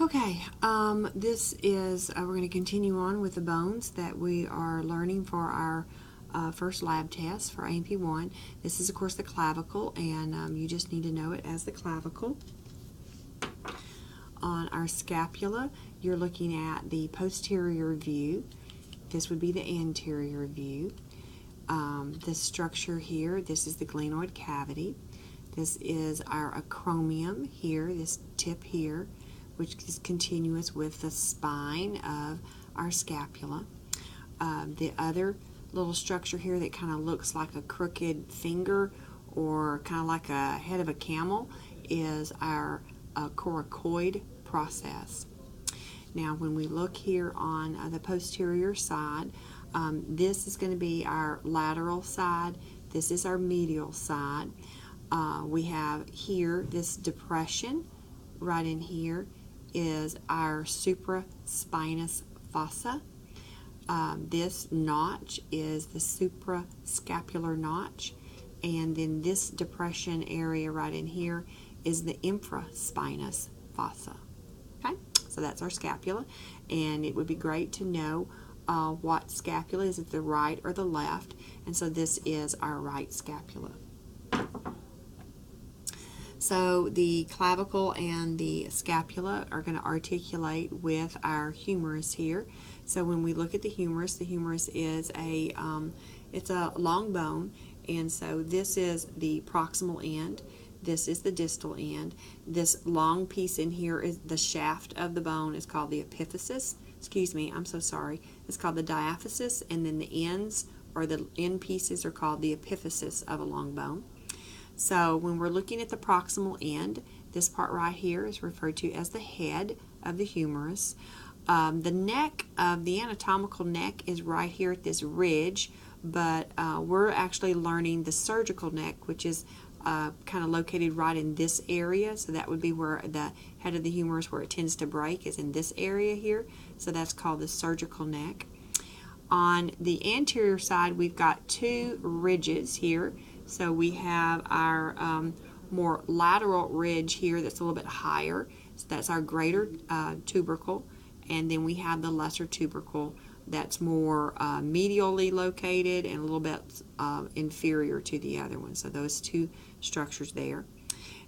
Okay, this is, we're going to continue on with the bones that we are learning for our first lab test for A&P1. This is, of course, the clavicle, and you just need to know it as the clavicle. On our scapula, you're looking at the posterior view. This would be the anterior view. This structure here, this is the glenoid cavity. This is our acromion here, this tip here, which is continuous with the spine of our scapula. The other little structure here that kind of looks like a crooked finger or kind of like a head of a camel is our coracoid process. Now when we look here on the posterior side, this is going to be our lateral side, this is our medial side. We have here this depression right in here is our supraspinous fossa. This notch is the suprascapular notch, and then this depression area right in here is the infraspinous fossa. Okay, so that's our scapula, and it would be great to know what scapula is, at the right or the left, and so this is our right scapula. So the clavicle and the scapula are going to articulate with our humerus here. So when we look at the humerus is it's a long bone, and so this is the proximal end, this is the distal end. This long piece in here is the shaft of the bone, is called the epiphysis. Excuse me, I'm so sorry. It's called the diaphysis, and then the ends, or the end pieces, are called the epiphysis of a long bone. So when we're looking at the proximal end, this part right here is referred to as the head of the humerus. The neck of the anatomical neck is right here at this ridge, but we're actually learning the surgical neck, which is kind of located right in this area. So that would be where the head of the humerus, where it tends to break, is in this area here. So that's called the surgical neck. On the anterior side, we've got two ridges here. So we have our more lateral ridge here that's a little bit higher. So that's our greater tubercle. And then we have the lesser tubercle that's more medially located and a little bit inferior to the other one. So those two structures there.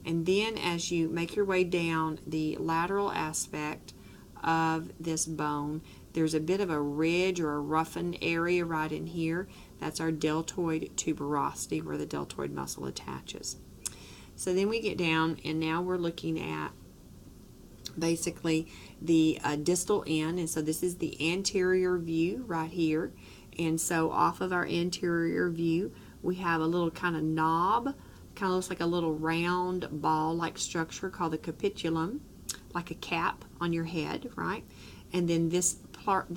And then as you make your way down the lateral aspect of this bone, there's a bit of a ridge or a roughened area right in here. That's our deltoid tuberosity, where the deltoid muscle attaches. So then we get down, and now we're looking at basically the distal end, and so this is the anterior view right here. And so off of our anterior view, we have a little kind of knob, kind of looks like a little round ball-like structure called the capitulum, like a cap on your head, right? And then this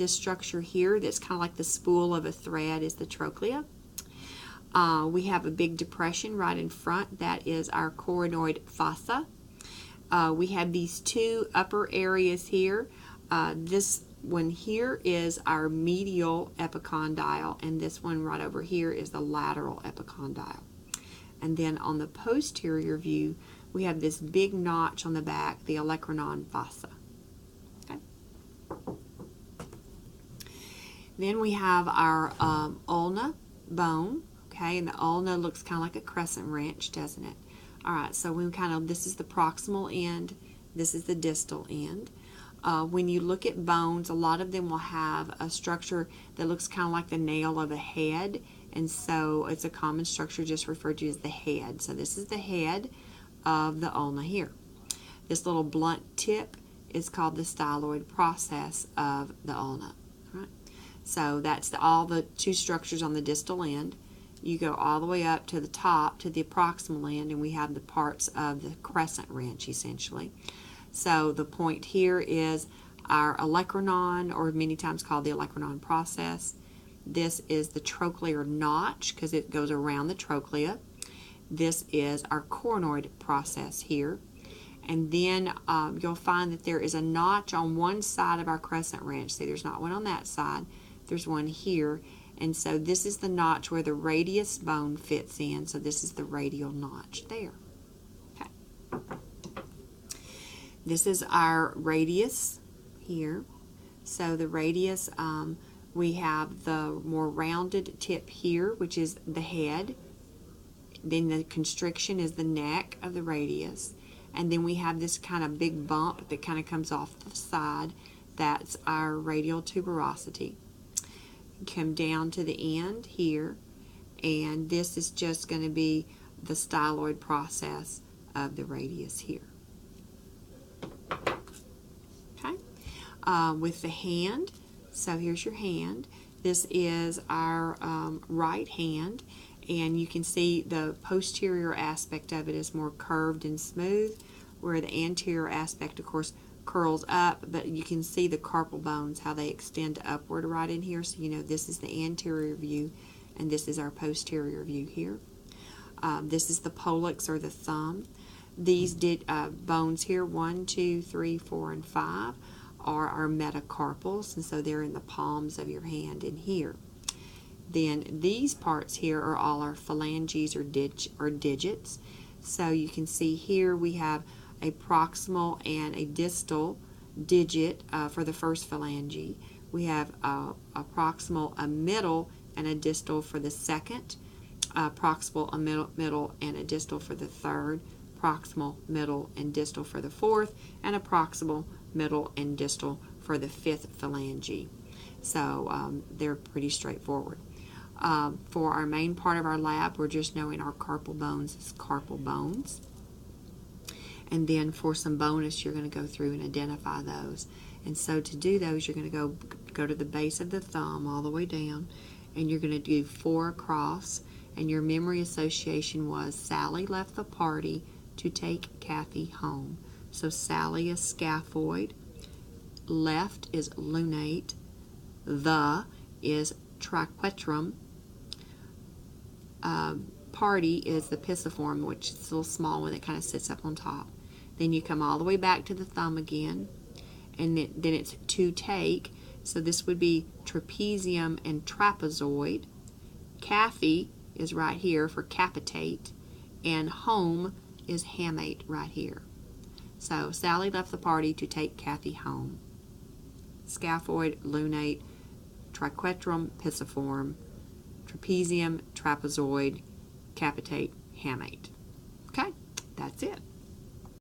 structure here that's kind of like the spool of a thread is the trochlea. We have a big depression right in front. That is our coronoid fossa. We have these two upper areas here. This one here is our medial epicondyle, and this one right over here is the lateral epicondyle. And then on the posterior view, we have this big notch on the back, the olecranon fossa. Then we have our ulna bone, okay, and the ulna looks kind of like a crescent wrench, doesn't it? All right, so we this is the proximal end, this is the distal end. When you look at bones, a lot of them will have a structure that looks kind of like the nail of a head, and so it's a common structure just referred to as the head. So this is the head of the ulna here. This little blunt tip is called the styloid process of the ulna. All right. So that's all the two structures on the distal end. You go all the way up to the top, to the proximal end, and we have the parts of the crescent wrench, essentially. So the point here is our olecranon, or many times called the olecranon process. This is the trochlear notch, because it goes around the trochlea. This is our coronoid process here. And then you'll find that there is a notch on one side of our crescent wrench. See, there's not one on that side. There's one here. And so this is the notch where the radius bone fits in. So this is the radial notch there. Okay. This is our radius here. So the radius, we have the more rounded tip here, which is the head. Then the constriction is the neck of the radius. And then we have this kind of big bump that kind of comes off the side. That's our radial tuberosity. Come down to the end here, and this is just going to be the styloid process of the radius here. Okay, with the hand, so here's your hand. This is our right hand, and you can see the posterior aspect of it is more curved and smooth, where the anterior aspect, of course, curls up, but you can see the carpal bones, how they extend upward right in here. So you know this is the anterior view, and this is our posterior view here. This is the pollex, or the thumb. These bones here, 1, 2, 3, 4, and 5, are our metacarpals, and so they're in the palms of your hand in here. Then these parts here are all our phalanges, or digits. So you can see here we have a proximal and a distal digit for the first phalange. We have a proximal, a middle, and a distal for the second. Proximal, a middle, and a distal for the third. Proximal, middle, and distal for the fourth. And a proximal, middle, and distal for the fifth phalange. So they're pretty straightforward. For our main part of our lab, we're just knowing our carpal bones as carpal bones. And then for some bonus, you're going to go through and identify those. And so to do those, you're going to go to the base of the thumb all the way down, and you're going to do 4 across. And your memory association was Sally left the party to take Kathy home. So Sally is scaphoid, left is lunate, the is triquetrum, party is the pisiform, which is a little small one that kind of sits up on top. Then you come all the way back to the thumb again, and then it's to take. So this would be trapezium and trapezoid. Kathy is right here for capitate, and home is hamate right here. So Sally left the party to take Kathy home. Scaphoid, lunate, triquetrum, pisiform, trapezium, trapezoid, capitate, hamate. Okay, that's it.